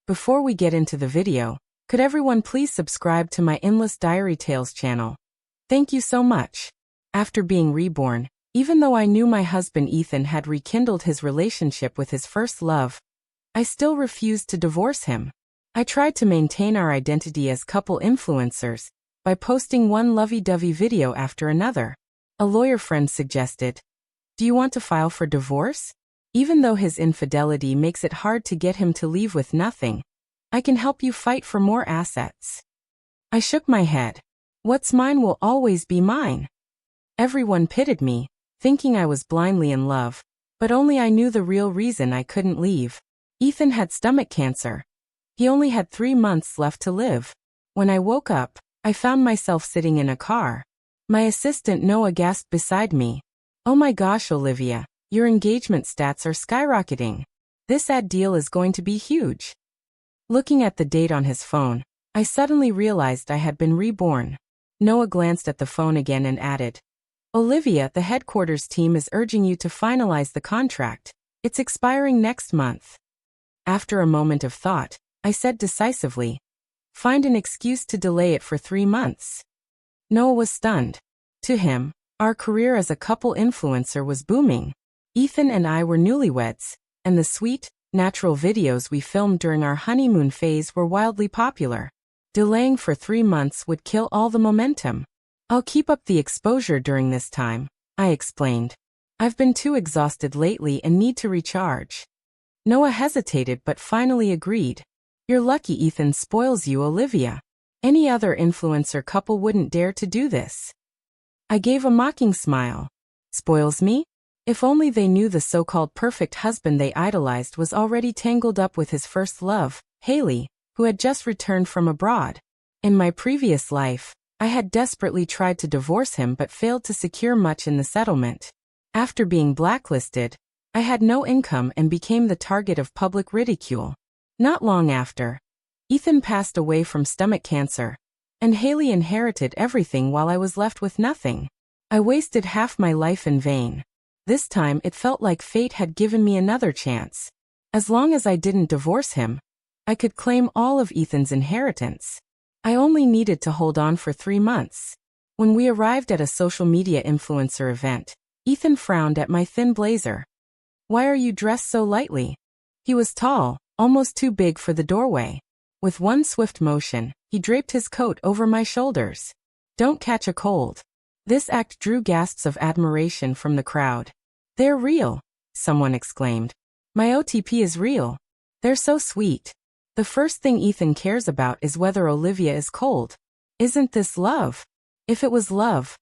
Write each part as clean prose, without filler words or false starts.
Before we get into the video, could everyone please subscribe to my Endless Diary Tales channel? Thank you so much. After being reborn, even though I knew my husband Ethan had rekindled his relationship with his first love, I still refused to divorce him. I tried to maintain our identity as couple influencers by posting one lovey-dovey video after another. A lawyer friend suggested, "Do you want to file for divorce? Even though his infidelity makes it hard to get him to leave with nothing, I can help you fight for more assets." I shook my head. What's mine will always be mine. Everyone pitied me, thinking I was blindly in love, but only I knew the real reason I couldn't leave. Ethan had stomach cancer. He only had 3 months left to live. When I woke up, I found myself sitting in a car. My assistant Noah gasped beside me. "Oh my gosh, Olivia, your engagement stats are skyrocketing. This ad deal is going to be huge." Looking at the date on his phone, I suddenly realized I had been reborn. Noah glanced at the phone again and added, "Olivia, the headquarters team is urging you to finalize the contract. It's expiring next month." After a moment of thought, I said decisively, "Find an excuse to delay it for 3 months." Noah was stunned. To him, our career as a couple influencer was booming. Ethan and I were newlyweds, and the sweet, natural videos we filmed during our honeymoon phase were wildly popular. Delaying for 3 months would kill all the momentum. "I'll keep up the exposure during this time," I explained. "I've been too exhausted lately and need to recharge." Noah hesitated but finally agreed. "You're lucky Ethan spoils you, Olivia. Any other influencer couple wouldn't dare to do this." I gave a mocking smile. "Spoils me? If only they knew the so-called perfect husband they idolized was already tangled up with his first love, Haley, who had just returned from abroad. In my previous life, I had desperately tried to divorce him but failed to secure much in the settlement. After being blacklisted, I had no income and became the target of public ridicule. Not long after, Ethan passed away from stomach cancer, and Haley inherited everything while I was left with nothing. I wasted half my life in vain. This time it felt like fate had given me another chance. As long as I didn't divorce him, I could claim all of Ethan's inheritance. I only needed to hold on for 3 months. When we arrived at a social media influencer event, Ethan frowned at my thin blazer. "Why are you dressed so lightly?" He was tall, almost too big for the doorway. With one swift motion, he draped his coat over my shoulders. "Don't catch a cold." This act drew gasps of admiration from the crowd. "They're real," someone exclaimed. "My OTP is real. They're so sweet." The first thing Ethan cares about is whether Olivia is cold. Isn't this love? If it was love,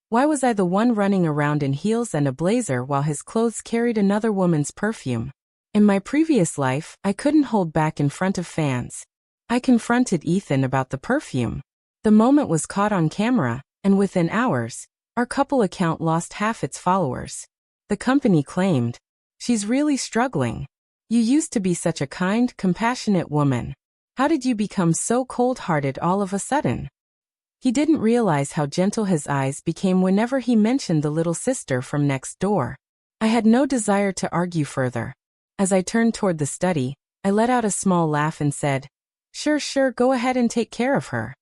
why was I the one running around in heels and a blazer while his clothes carried another woman's perfume? In my previous life, I couldn't hold back in front of fans. I confronted Ethan about the perfume. The moment was caught on camera, and within hours, our couple account lost half its followers. The company claimed, "She's really struggling. You used to be such a kind, compassionate woman. How did you become so cold-hearted all of a sudden?" He didn't realize how gentle his eyes became whenever he mentioned the little sister from next door. I had no desire to argue further. As I turned toward the study, I let out a small laugh and said, Sure, go ahead and take care of her."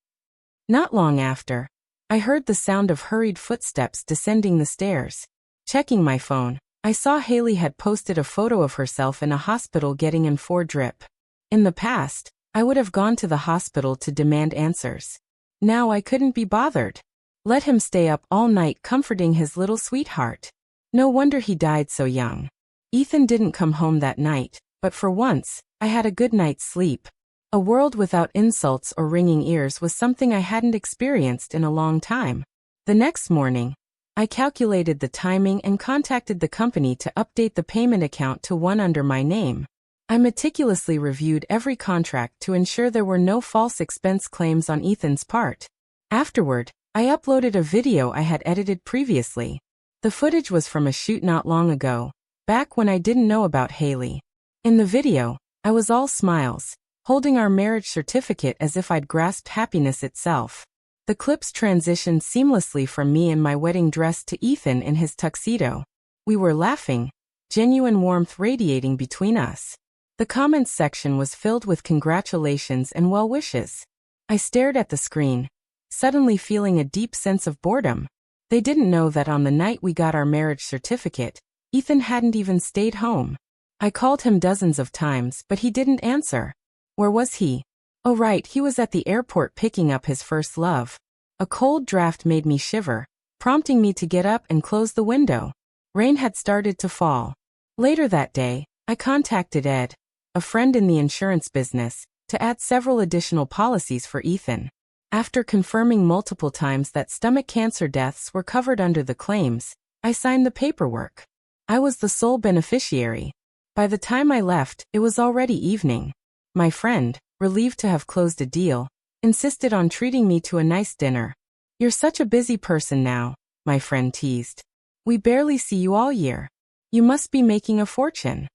Not long after, I heard the sound of hurried footsteps descending the stairs. Checking my phone, I saw Haley had posted a photo of herself in a hospital getting an 4 drip. In the past, I would have gone to the hospital to demand answers. Now I couldn't be bothered. Let him stay up all night comforting his little sweetheart. No wonder he died so young. Ethan didn't come home that night, but for once, I had a good night's sleep. A world without insults or ringing ears was something I hadn't experienced in a long time. The next morning, I calculated the timing and contacted the company to update the payment account to one under my name. I meticulously reviewed every contract to ensure there were no false expense claims on Ethan's part. Afterward, I uploaded a video I had edited previously. The footage was from a shoot not long ago, back when I didn't know about Haley. In the video, I was all smiles, holding our marriage certificate as if I'd grasped happiness itself. The clips transitioned seamlessly from me in my wedding dress to Ethan in his tuxedo. We were laughing, genuine warmth radiating between us. The comments section was filled with congratulations and well wishes. I stared at the screen, suddenly feeling a deep sense of boredom. They didn't know that on the night we got our marriage certificate, Ethan hadn't even stayed home. I called him dozens of times, but he didn't answer. Where was he? Oh right, he was at the airport picking up his first love. A cold draft made me shiver, prompting me to get up and close the window. Rain had started to fall. Later that day, I contacted Ed, a friend in the insurance business, to add several additional policies for Ethan. After confirming multiple times that stomach cancer deaths were covered under the claims, I signed the paperwork. I was the sole beneficiary. By the time I left, it was already evening. My friend, relieved to have closed a deal, insisted on treating me to a nice dinner. "You're such a busy person now," my friend teased. "We barely see you all year. You must be making a fortune."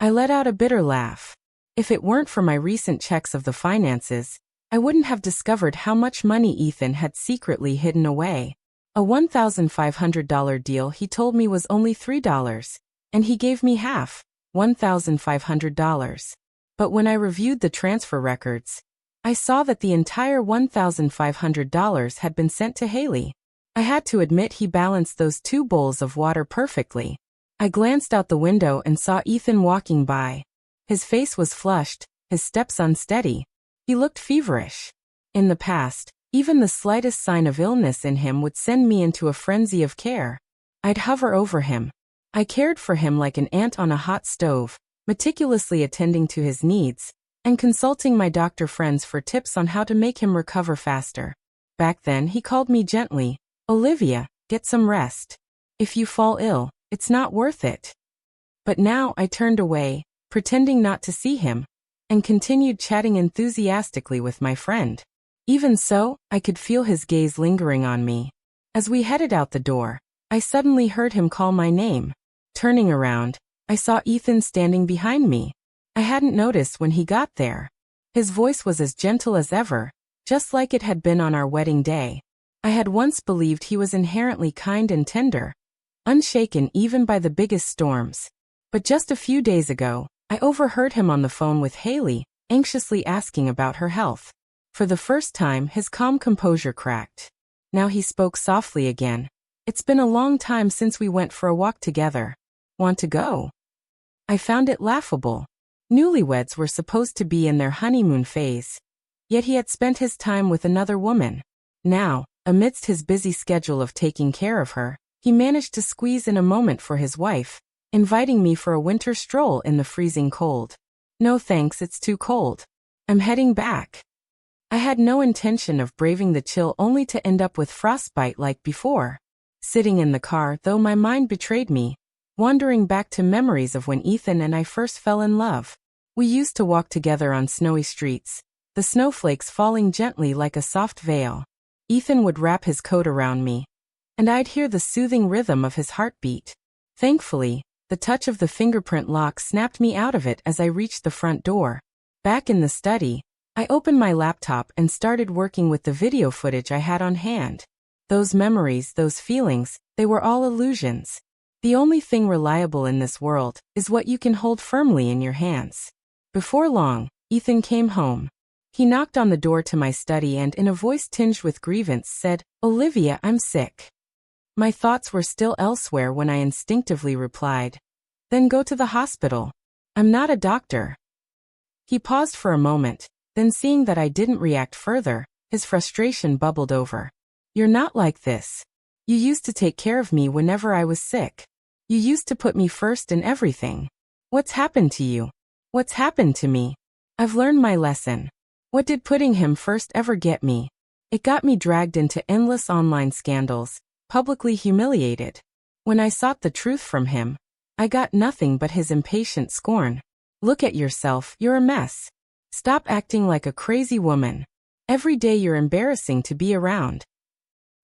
I let out a bitter laugh. If it weren't for my recent checks of the finances, I wouldn't have discovered how much money Ethan had secretly hidden away. A $1,500 deal he told me was only $3, and he gave me half, $1,500. But when I reviewed the transfer records, I saw that the entire $1,500 had been sent to Haley. I had to admit he balanced those two bowls of water perfectly. I glanced out the window and saw Ethan walking by. His face was flushed, his steps unsteady. He looked feverish. In the past, even the slightest sign of illness in him would send me into a frenzy of care. I'd hover over him. I cared for him like an ant on a hot stove, meticulously attending to his needs, and consulting my doctor friends for tips on how to make him recover faster. Back then he called me gently, "Olivia, get some rest. If you fall ill, it's not worth it." But now I turned away, pretending not to see him, and continued chatting enthusiastically with my friend. Even so, I could feel his gaze lingering on me. As we headed out the door, I suddenly heard him call my name. Turning around, I saw Ethan standing behind me. I hadn't noticed when he got there. His voice was as gentle as ever, just like it had been on our wedding day. I had once believed he was inherently kind and tender, unshaken even by the biggest storms. But just a few days ago, I overheard him on the phone with Haley, anxiously asking about her health. For the first time, his calm composure cracked. Now he spoke softly again. "It's been a long time since we went for a walk together. Want to go?" I found it laughable. Newlyweds were supposed to be in their honeymoon phase. Yet he had spent his time with another woman. Now, amidst his busy schedule of taking care of her, he managed to squeeze in a moment for his wife, inviting me for a winter stroll in the freezing cold. "No thanks, it's too cold. I'm heading back." I had no intention of braving the chill only to end up with frostbite like before. Sitting in the car, though, my mind betrayed me, wandering back to memories of when Ethan and I first fell in love. We used to walk together on snowy streets, the snowflakes falling gently like a soft veil. Ethan would wrap his coat around me, and I'd hear the soothing rhythm of his heartbeat. Thankfully, the touch of the fingerprint lock snapped me out of it as I reached the front door. Back in the study, I opened my laptop and started working with the video footage I had on hand. Those memories, those feelings, they were all illusions. The only thing reliable in this world is what you can hold firmly in your hands. Before long, Ethan came home. He knocked on the door to my study and, in a voice tinged with grievance, said, "Olivia, I'm sick." My thoughts were still elsewhere when I instinctively replied, "Then go to the hospital. I'm not a doctor." He paused for a moment, then, seeing that I didn't react further, his frustration bubbled over. "You're not like this. You used to take care of me whenever I was sick. You used to put me first in everything. What's happened to you? What's happened to me? I've learned my lesson. What did putting him first ever get me? It got me dragged into endless online scandals, publicly humiliated. When I sought the truth from him, I got nothing but his impatient scorn. Look at yourself, you're a mess. Stop acting like a crazy woman. Every day you're embarrassing to be around."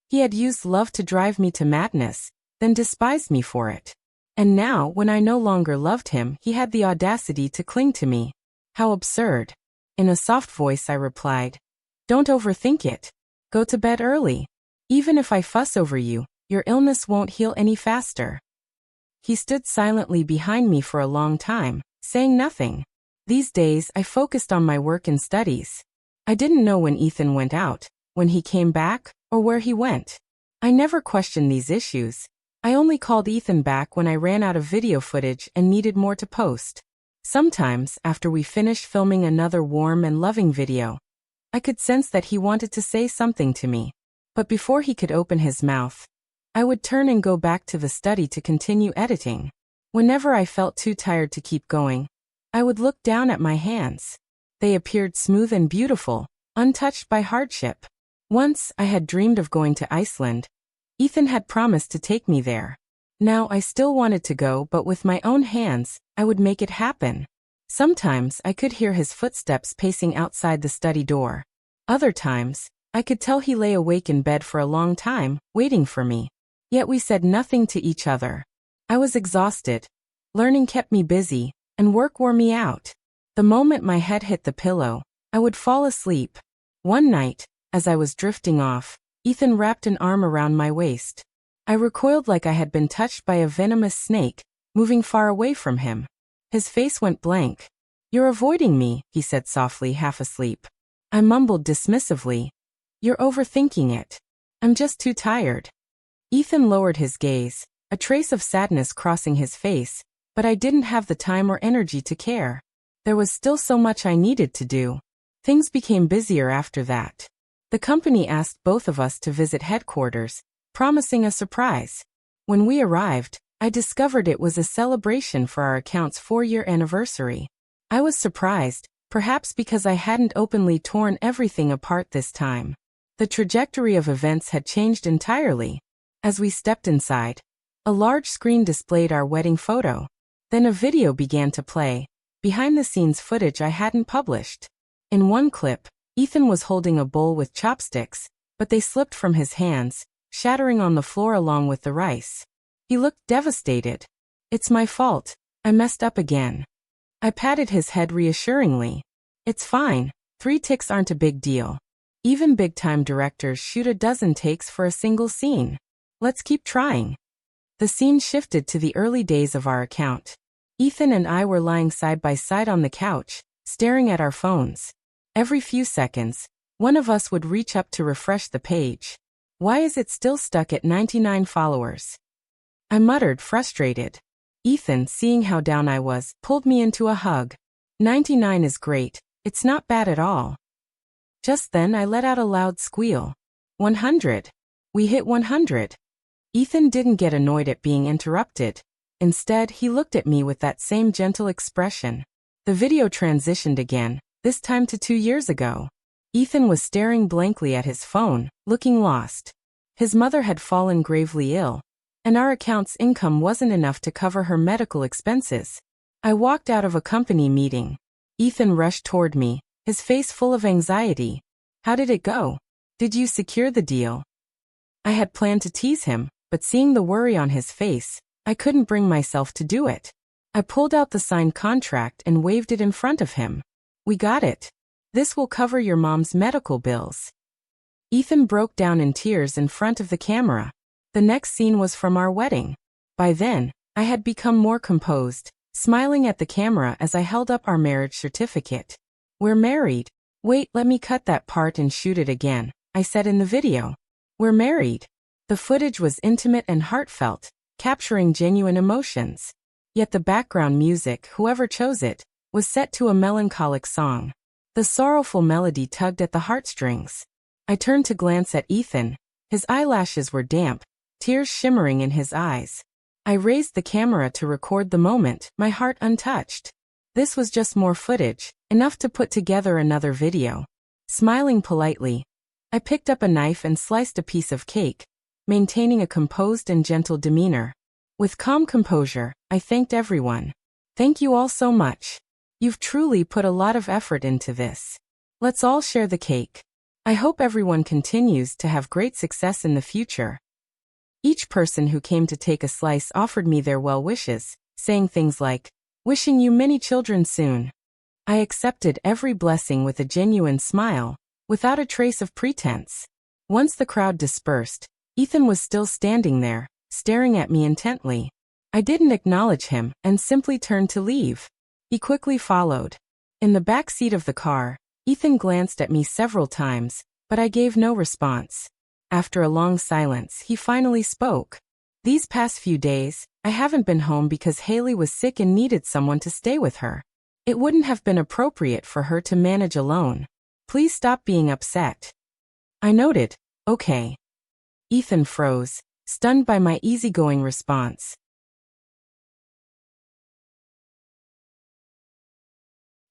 He had used love to drive me to madness, then despised me for it. And now, when I no longer loved him, he had the audacity to cling to me. How absurd. In a soft voice I replied, "Don't overthink it. Go to bed early. Even if I fuss over you, your illness won't heal any faster." He stood silently behind me for a long time, saying nothing. These days, I focused on my work and studies. I didn't know when Ethan went out, when he came back, or where he went. I never questioned these issues. I only called Ethan back when I ran out of video footage and needed more to post. Sometimes, after we finished filming another warm and loving video, I could sense that he wanted to say something to me. But before he could open his mouth, I would turn and go back to the study to continue editing. Whenever I felt too tired to keep going, I would look down at my hands. They appeared smooth and beautiful, untouched by hardship. Once, I had dreamed of going to Iceland. Ethan had promised to take me there. Now I still wanted to go, but with my own hands, I would make it happen. Sometimes I could hear his footsteps pacing outside the study door. Other times, I could tell he lay awake in bed for a long time, waiting for me. Yet we said nothing to each other. I was exhausted. Learning kept me busy, and work wore me out. The moment my head hit the pillow, I would fall asleep. One night, as I was drifting off, Ethan wrapped an arm around my waist. I recoiled like I had been touched by a venomous snake, moving far away from him. His face went blank. "You're avoiding me," he said softly, half asleep. I mumbled dismissively. "You're overthinking it. I'm just too tired." Ethan lowered his gaze, a trace of sadness crossing his face, but I didn't have the time or energy to care. There was still so much I needed to do. Things became busier after that. The company asked both of us to visit headquarters, promising a surprise. When we arrived, I discovered it was a celebration for our account's 4-year anniversary. I was surprised, perhaps because I hadn't openly torn everything apart this time. The trajectory of events had changed entirely. As we stepped inside, a large screen displayed our wedding photo. Then a video began to play, behind-the-scenes footage I hadn't published. In one clip, Ethan was holding a bowl with chopsticks, but they slipped from his hands, shattering on the floor along with the rice. He looked devastated. "It's my fault. I messed up again." I patted his head reassuringly. "It's fine. 3 takes aren't a big deal. Even big-time directors shoot a dozen takes for a single scene. Let's keep trying." The scene shifted to the early days of our account. Ethan and I were lying side by side on the couch, staring at our phones. Every few seconds, one of us would reach up to refresh the page. "Why is it still stuck at 99 followers?" I muttered, frustrated. Ethan, seeing how down I was, pulled me into a hug. 99 is great. It's not bad at all." Just then I let out a loud squeal. 100. We hit 100. Ethan didn't get annoyed at being interrupted. Instead, he looked at me with that same gentle expression. The video transitioned again, this time to 2 years ago. Ethan was staring blankly at his phone, looking lost. His mother had fallen gravely ill, and our account's income wasn't enough to cover her medical expenses. I walked out of a company meeting. Ethan rushed toward me, his face full of anxiety. "How did it go? Did you secure the deal?" I had planned to tease him, but seeing the worry on his face, I couldn't bring myself to do it. I pulled out the signed contract and waved it in front of him. "We got it. This will cover your mom's medical bills." Ethan broke down in tears in front of the camera. The next scene was from our wedding. By then, I had become more composed, smiling at the camera as I held up our marriage certificate. "We're married." "Wait, let me cut that part and shoot it again," I said in the video. "We're married." The footage was intimate and heartfelt, capturing genuine emotions. Yet the background music, whoever chose it, was set to a melancholic song. The sorrowful melody tugged at the heartstrings. I turned to glance at Ethan. His eyelashes were damp, tears shimmering in his eyes. I raised the camera to record the moment, my heart untouched. This was just more footage, enough to put together another video. Smiling politely, I picked up a knife and sliced a piece of cake, maintaining a composed and gentle demeanor. With calm composure, I thanked everyone. "Thank you all so much. You've truly put a lot of effort into this. Let's all share the cake. I hope everyone continues to have great success in the future." Each person who came to take a slice offered me their well wishes, saying things like, "Wishing you many children soon." I accepted every blessing with a genuine smile, without a trace of pretense. Once the crowd dispersed, Ethan was still standing there, staring at me intently. I didn't acknowledge him and simply turned to leave. He quickly followed. In the back seat of the car, Ethan glanced at me several times, but I gave no response. After a long silence, he finally spoke. These past few days, I haven't been home because Haley was sick and needed someone to stay with her. It wouldn't have been appropriate for her to manage alone. Please stop being upset. I noted. Okay. Ethan froze, stunned by my easygoing response.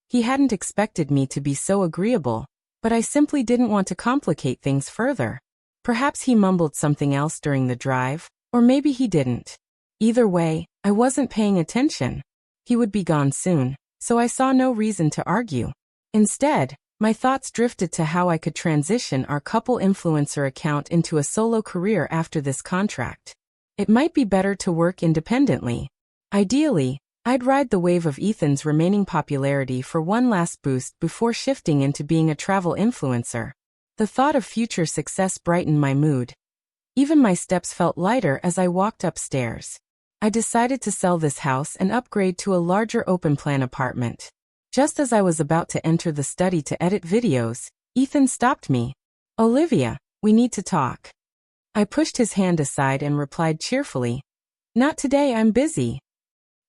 He hadn't expected me to be so agreeable, but I simply didn't want to complicate things further. Perhaps he mumbled something else during the drive, or maybe he didn't. Either way, I wasn't paying attention. He would be gone soon, so I saw no reason to argue. Instead, my thoughts drifted to how I could transition our couple influencer account into a solo career after this contract. It might be better to work independently. Ideally, I'd ride the wave of Ethan's remaining popularity for one last boost before shifting into being a travel influencer. The thought of future success brightened my mood. Even my steps felt lighter as I walked upstairs. I decided to sell this house and upgrade to a larger open-plan apartment. Just as I was about to enter the study to edit videos, Ethan stopped me. Olivia, we need to talk. I pushed his hand aside and replied cheerfully, Not today, I'm busy.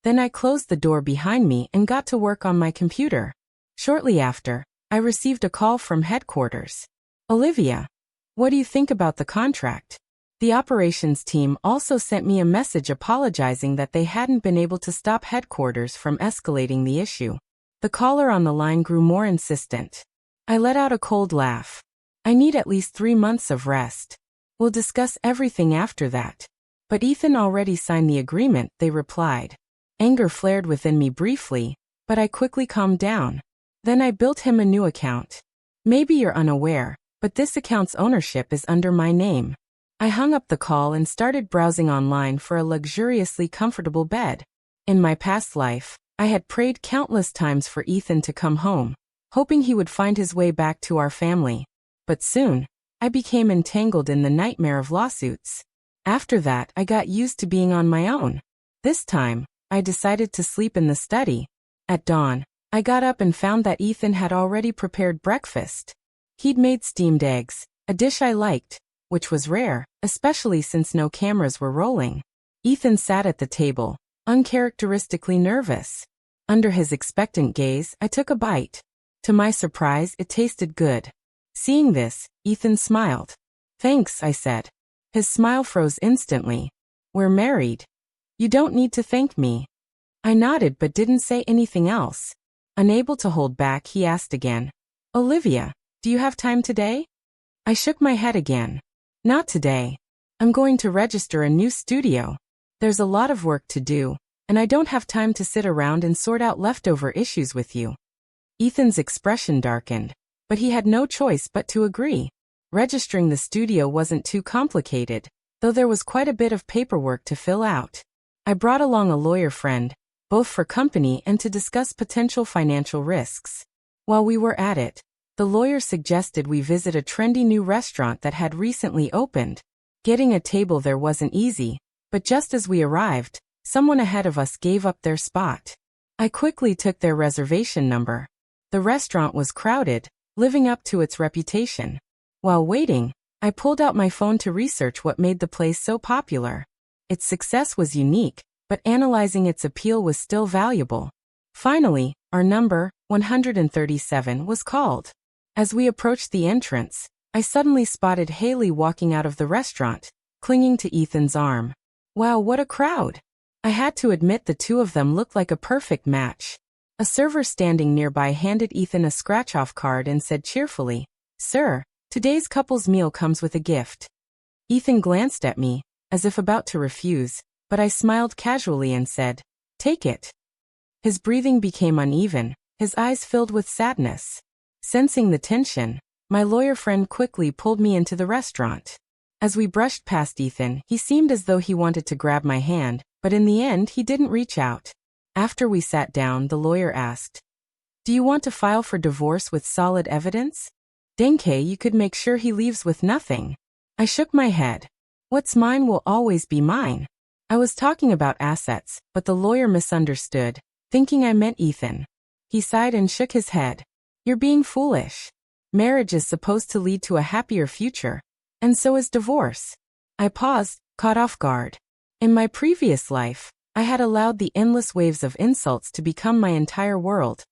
Then I closed the door behind me and got to work on my computer. Shortly after, I received a call from headquarters. Olivia, what do you think about the contract? The operations team also sent me a message apologizing that they hadn't been able to stop headquarters from escalating the issue. The caller on the line grew more insistent. I let out a cold laugh. I need at least 3 months of rest. We'll discuss everything after that. But Ethan already signed the agreement, they replied. Anger flared within me briefly, but I quickly calmed down. Then I built him a new account. Maybe you're unaware, but this account's ownership is under my name. I hung up the call and started browsing online for a luxuriously comfortable bed. In my past life, I had prayed countless times for Ethan to come home, hoping he would find his way back to our family. But soon, I became entangled in the nightmare of lawsuits. After that, I got used to being on my own. This time, I decided to sleep in the study. At dawn, I got up and found that Ethan had already prepared breakfast. He'd made steamed eggs, a dish I liked, which was rare, especially since no cameras were rolling. Ethan sat at the table, uncharacteristically nervous. Under his expectant gaze, I took a bite. To my surprise, it tasted good. Seeing this, Ethan smiled. Thanks, I said. His smile froze instantly. We're married. You don't need to thank me. I nodded but didn't say anything else. Unable to hold back, he asked again. Olivia, do you have time today? I shook my head again. Not today. I'm going to register a new studio. There's a lot of work to do, and I don't have time to sit around and sort out leftover issues with you. Ethan's expression darkened, but he had no choice but to agree. Registering the studio wasn't too complicated, though there was quite a bit of paperwork to fill out. I brought along a lawyer friend, both for company and to discuss potential financial risks. While we were at it, the lawyer suggested we visit a trendy new restaurant that had recently opened. Getting a table there wasn't easy, but just as we arrived, someone ahead of us gave up their spot. I quickly took their reservation number. The restaurant was crowded, living up to its reputation. While waiting, I pulled out my phone to research what made the place so popular. Its success was unique, but analyzing its appeal was still valuable. Finally, our number, 137, was called. As we approached the entrance, I suddenly spotted Haley walking out of the restaurant, clinging to Ethan's arm. Wow, what a crowd! I had to admit the two of them looked like a perfect match. A server standing nearby handed Ethan a scratch-off card and said cheerfully, Sir, today's couple's meal comes with a gift. Ethan glanced at me, as if about to refuse, but I smiled casually and said, Take it. His breathing became uneven, his eyes filled with sadness. Sensing the tension, my lawyer friend quickly pulled me into the restaurant. As we brushed past Ethan, he seemed as though he wanted to grab my hand, but in the end he didn't reach out. After we sat down, the lawyer asked, Do you want to file for divorce with solid evidence? Denke, you could make sure he leaves with nothing. I shook my head. What's mine will always be mine. I was talking about assets, but the lawyer misunderstood, thinking I meant Ethan. He sighed and shook his head. You're being foolish. Marriage is supposed to lead to a happier future, and so is divorce. I paused, caught off guard. In my previous life, I had allowed the endless waves of insults to become my entire world,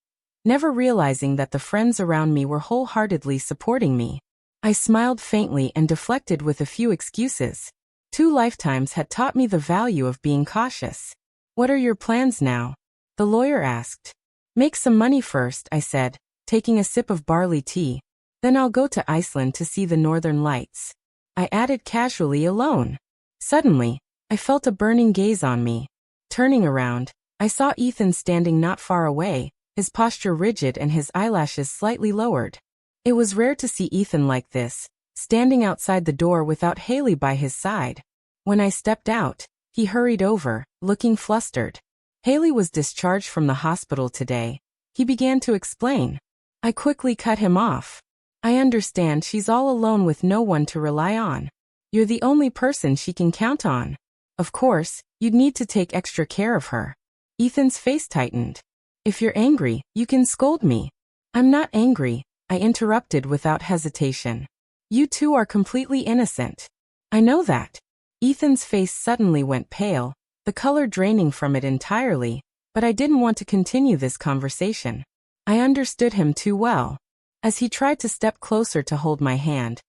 never realizing that the friends around me were wholeheartedly supporting me. I smiled faintly and deflected with a few excuses. 2 lifetimes had taught me the value of being cautious. What are your plans now? The lawyer asked. Make some money first, I said, taking a sip of barley tea. Then I'll go to Iceland to see the northern lights. I added casually, alone. Suddenly, I felt a burning gaze on me. Turning around, I saw Ethan standing not far away, his posture rigid and his eyelashes slightly lowered. It was rare to see Ethan like this, standing outside the door without Haley by his side. When I stepped out, he hurried over, looking flustered. Haley was discharged from the hospital today. He began to explain. I quickly cut him off. I understand she's all alone with no one to rely on. You're the only person she can count on. Of course, you'd need to take extra care of her. Ethan's face tightened. If you're angry, you can scold me. I'm not angry, I interrupted without hesitation. You two are completely innocent. I know that. Ethan's face suddenly went pale, the color draining from it entirely, but I didn't want to continue this conversation. I understood him too well. As he tried to step closer to hold my hand,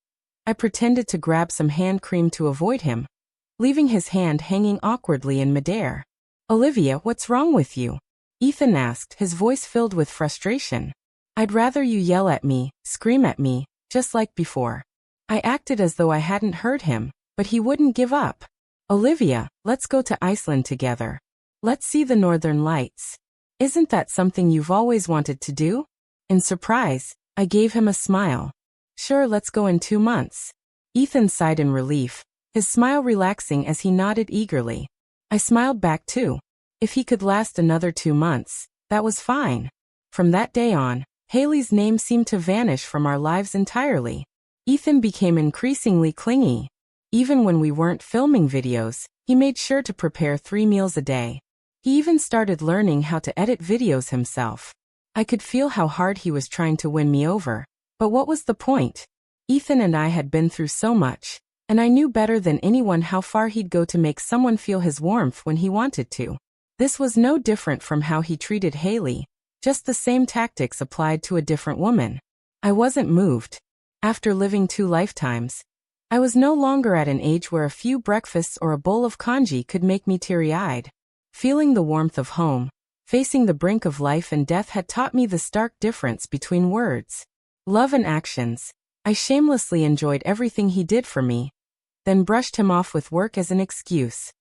I pretended to grab some hand cream to avoid him, leaving his hand hanging awkwardly in midair. Olivia, what's wrong with you? Ethan asked, his voice filled with frustration. I'd rather you yell at me, scream at me, just like before. I acted as though I hadn't heard him, but he wouldn't give up. Olivia, let's go to Iceland together. Let's see the northern lights. Isn't that something you've always wanted to do? In surprise, I gave him a smile. Sure, let's go in 2 months. Ethan sighed in relief, his smile relaxing as he nodded eagerly. I smiled back too. If he could last another 2 months, that was fine. From that day on, Haley's name seemed to vanish from our lives entirely. Ethan became increasingly clingy. Even when we weren't filming videos, he made sure to prepare 3 meals a day. He even started learning how to edit videos himself. I could feel how hard he was trying to win me over. But what was the point? Ethan and I had been through so much, and I knew better than anyone how far he'd go to make someone feel his warmth when he wanted to. This was no different from how he treated Haley, just the same tactics applied to a different woman. I wasn't moved. After living 2 lifetimes, I was no longer at an age where a few breakfasts or a bowl of congee could make me teary-eyed. Feeling the warmth of home, facing the brink of life and death had taught me the stark difference between words, love and actions. I shamelessly enjoyed everything he did for me, then brushed him off with work as an excuse.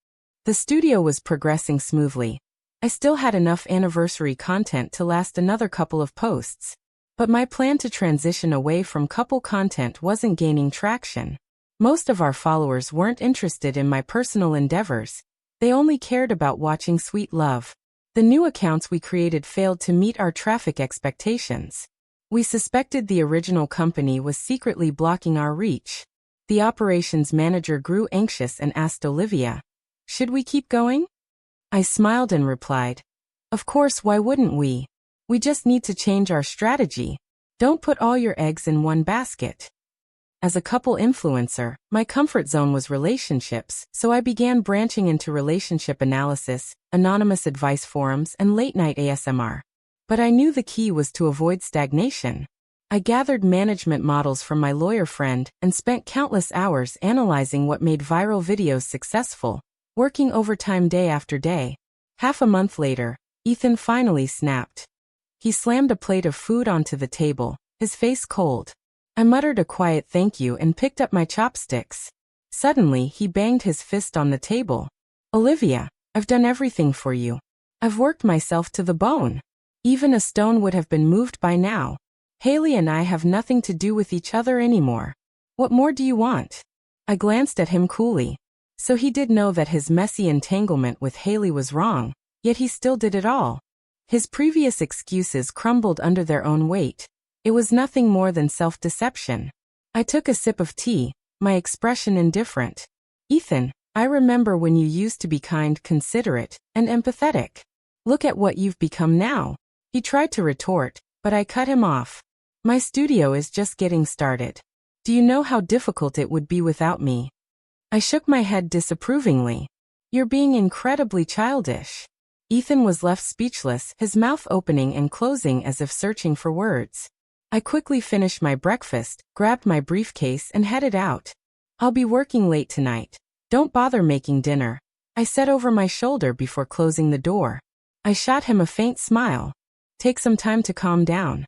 The studio was progressing smoothly. I still had enough anniversary content to last another couple of posts. But my plan to transition away from couple content wasn't gaining traction. Most of our followers weren't interested in my personal endeavors. They only cared about watching sweet love. The new accounts we created failed to meet our traffic expectations. We suspected the original company was secretly blocking our reach. The operations manager grew anxious and asked Olivia, "Should we keep going?" I smiled and replied, "Of course, why wouldn't we? We just need to change our strategy. Don't put all your eggs in one basket." As a couple influencer, my comfort zone was relationships, so I began branching into relationship analysis, anonymous advice forums, and late-night ASMR. But I knew the key was to avoid stagnation. I gathered management models from my lawyer friend and spent countless hours analyzing what made viral videos successful, working overtime day after day. Half a month later, Ethan finally snapped. He slammed a plate of food onto the table, his face cold. I muttered a quiet thank you and picked up my chopsticks. Suddenly, he banged his fist on the table. "Olivia, I've done everything for you. I've worked myself to the bone. Even a stone would have been moved by now. Haley and I have nothing to do with each other anymore. What more do you want?" I glanced at him coolly. So he did know that his messy entanglement with Haley was wrong, yet he still did it all. His previous excuses crumbled under their own weight. It was nothing more than self-deception. I took a sip of tea, my expression indifferent. "Ethan, I remember when you used to be kind, considerate, and empathetic. Look at what you've become now. He tried to retort, but I cut him off. My studio is just getting started. Do you know how difficult it would be without me? I shook my head disapprovingly. You're being incredibly childish. Ethan was left speechless, his mouth opening and closing as if searching for words. I quickly finished my breakfast, grabbed my briefcase and headed out. I'll be working late tonight. Don't bother making dinner, I said over my shoulder before closing the door. I shot him a faint smile. Take some time to calm down.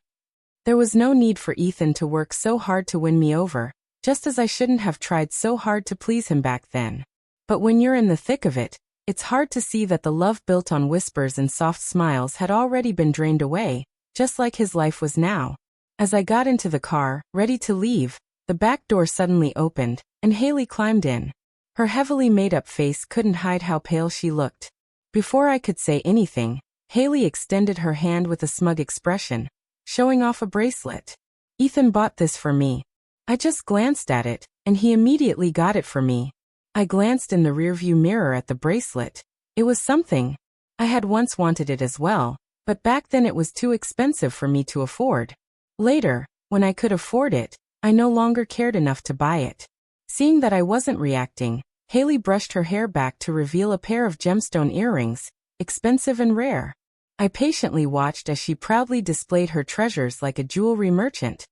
There was no need for Ethan to work so hard to win me over, just as I shouldn't have tried so hard to please him back then. But when you're in the thick of it, it's hard to see that the love built on whispers and soft smiles had already been drained away, just like his life was now. As I got into the car, ready to leave, the back door suddenly opened, and Haley climbed in. Her heavily made-up face couldn't hide how pale she looked. Before I could say anything, Haley extended her hand with a smug expression, showing off a bracelet. Ethan bought this for me. I just glanced at it, and he immediately got it for me. I glanced in the rearview mirror at the bracelet. It was something. I had once wanted it as well, but back then it was too expensive for me to afford. Later, when I could afford it, I no longer cared enough to buy it. Seeing that I wasn't reacting, Haley brushed her hair back to reveal a pair of gemstone earrings, expensive and rare. I patiently watched as she proudly displayed her treasures like a jewelry merchant,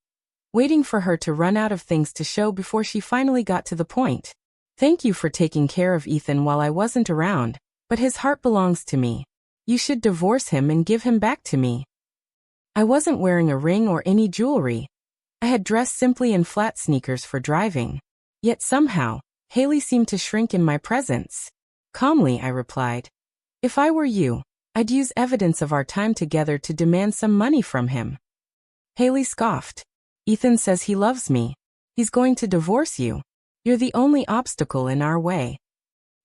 waiting for her to run out of things to show before she finally got to the point. Thank you for taking care of Ethan while I wasn't around, but his heart belongs to me. You should divorce him and give him back to me. I wasn't wearing a ring or any jewelry. I had dressed simply in flat sneakers for driving. Yet somehow, Haley seemed to shrink in my presence. Calmly, I replied. If I were you, I'd use evidence of our time together to demand some money from him. Haley scoffed. Ethan says he loves me. He's going to divorce you. You're the only obstacle in our way.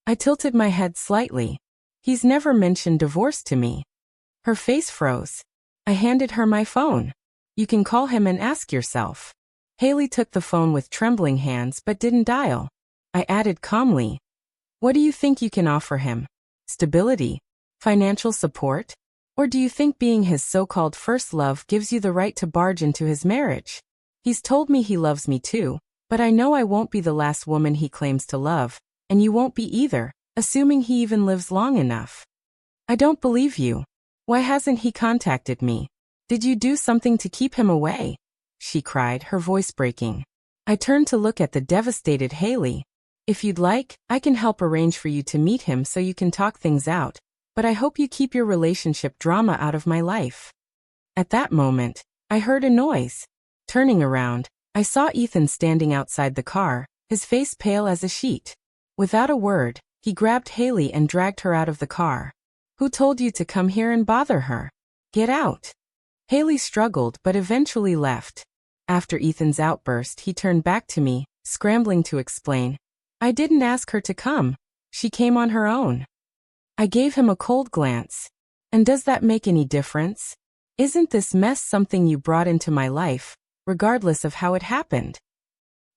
I tilted my head slightly. He's never mentioned divorce to me. Her face froze. I handed her my phone. You can call him and ask yourself. Haley took the phone with trembling hands but didn't dial. I added calmly. What do you think you can offer him? Stability? Financial support? Or do you think being his so-called first love gives you the right to barge into his marriage? He's told me he loves me too, but I know I won't be the last woman he claims to love, and you won't be either, assuming he even lives long enough. I don't believe you. Why hasn't he contacted me? Did you do something to keep him away? She cried, her voice breaking. I turned to look at the devastated Haley. If you'd like, I can help arrange for you to meet him so you can talk things out, but I hope you keep your relationship drama out of my life. At that moment, I heard a noise. Turning around, I saw Ethan standing outside the car, his face pale as a sheet. Without a word, he grabbed Haley and dragged her out of the car. Who told you to come here and bother her? Get out. Haley struggled but eventually left. After Ethan's outburst, he turned back to me, scrambling to explain. I didn't ask her to come. She came on her own. I gave him a cold glance. And does that make any difference? Isn't this mess something you brought into my life, regardless of how it happened?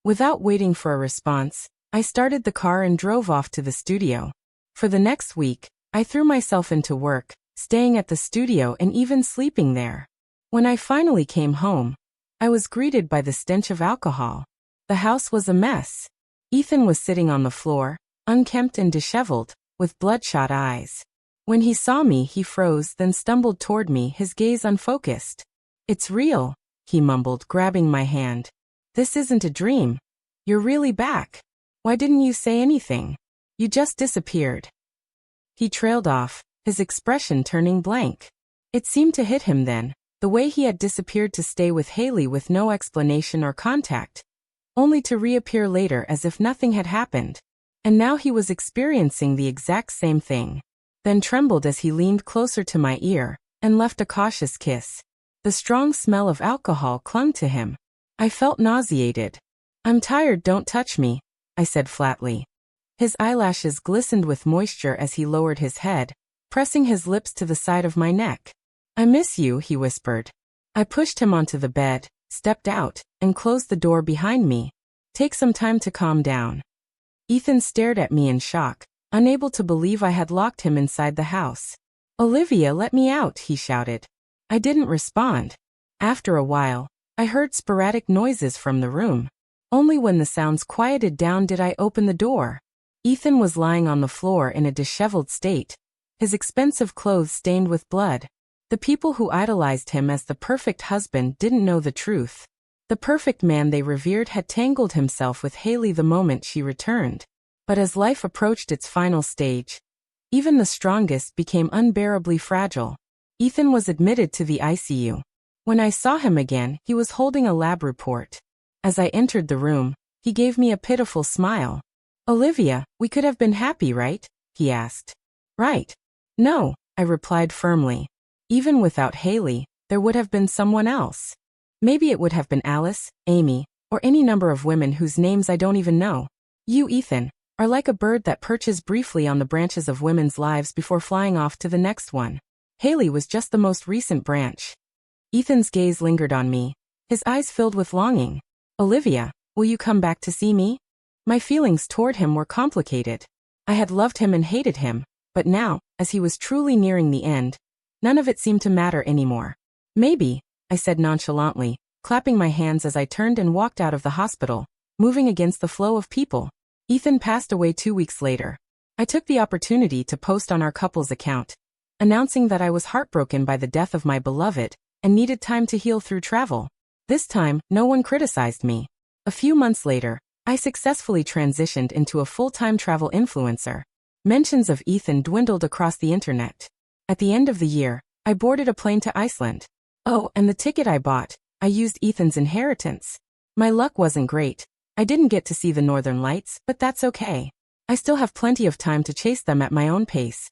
Without waiting for a response, I started the car and drove off to the studio. For the next week, I threw myself into work, staying at the studio and even sleeping there. When I finally came home, I was greeted by the stench of alcohol. The house was a mess. Ethan was sitting on the floor, unkempt and disheveled, with bloodshot eyes. When he saw me, he froze, then stumbled toward me, his gaze unfocused. It's real, he mumbled, grabbing my hand. This isn't a dream. You're really back. Why didn't you say anything? You just disappeared. He trailed off, his expression turning blank. It seemed to hit him then, the way he had disappeared to stay with Haley with no explanation or contact, only to reappear later as if nothing had happened. And now he was experiencing the exact same thing. Then trembled as he leaned closer to my ear, and left a cautious kiss. The strong smell of alcohol clung to him. I felt nauseated. I'm tired, don't touch me, I said flatly. His eyelashes glistened with moisture as he lowered his head, pressing his lips to the side of my neck. I miss you, he whispered. I pushed him onto the bed, stepped out, and closed the door behind me. Take some time to calm down. Ethan stared at me in shock, unable to believe I had locked him inside the house. Olivia, let me out, he shouted. I didn't respond. After a while, I heard sporadic noises from the room. Only when the sounds quieted down did I open the door. Ethan was lying on the floor in a disheveled state, his expensive clothes stained with blood. The people who idolized him as the perfect husband didn't know the truth. The perfect man they revered had tangled himself with Haley the moment she returned. But as life approached its final stage, even the strongest became unbearably fragile. Ethan was admitted to the ICU. When I saw him again, he was holding a lab report. As I entered the room, he gave me a pitiful smile. "Olivia, we could have been happy, right?" he asked. "Right. No," I replied firmly. Even without Haley, there would have been someone else. Maybe it would have been Alice, Amy, or any number of women whose names I don't even know. You, Ethan, are like a bird that perches briefly on the branches of women's lives before flying off to the next one. Haley was just the most recent branch. Ethan's gaze lingered on me, his eyes filled with longing. "Olivia, will you come back to see me?" My feelings toward him were complicated. I had loved him and hated him, but now, as he was truly nearing the end, none of it seemed to matter anymore. "Maybe," I said nonchalantly, clapping my hands as I turned and walked out of the hospital, moving against the flow of people. Ethan passed away 2 weeks later. I took the opportunity to post on our couple's account, announcing that I was heartbroken by the death of my beloved and needed time to heal through travel. This time, no one criticized me. A few months later, I successfully transitioned into a full-time travel influencer. Mentions of Ethan dwindled across the internet. At the end of the year, I boarded a plane to Iceland. Oh, and the ticket I bought, I used Ethan's inheritance. My luck wasn't great. I didn't get to see the northern lights, but that's okay. I still have plenty of time to chase them at my own pace.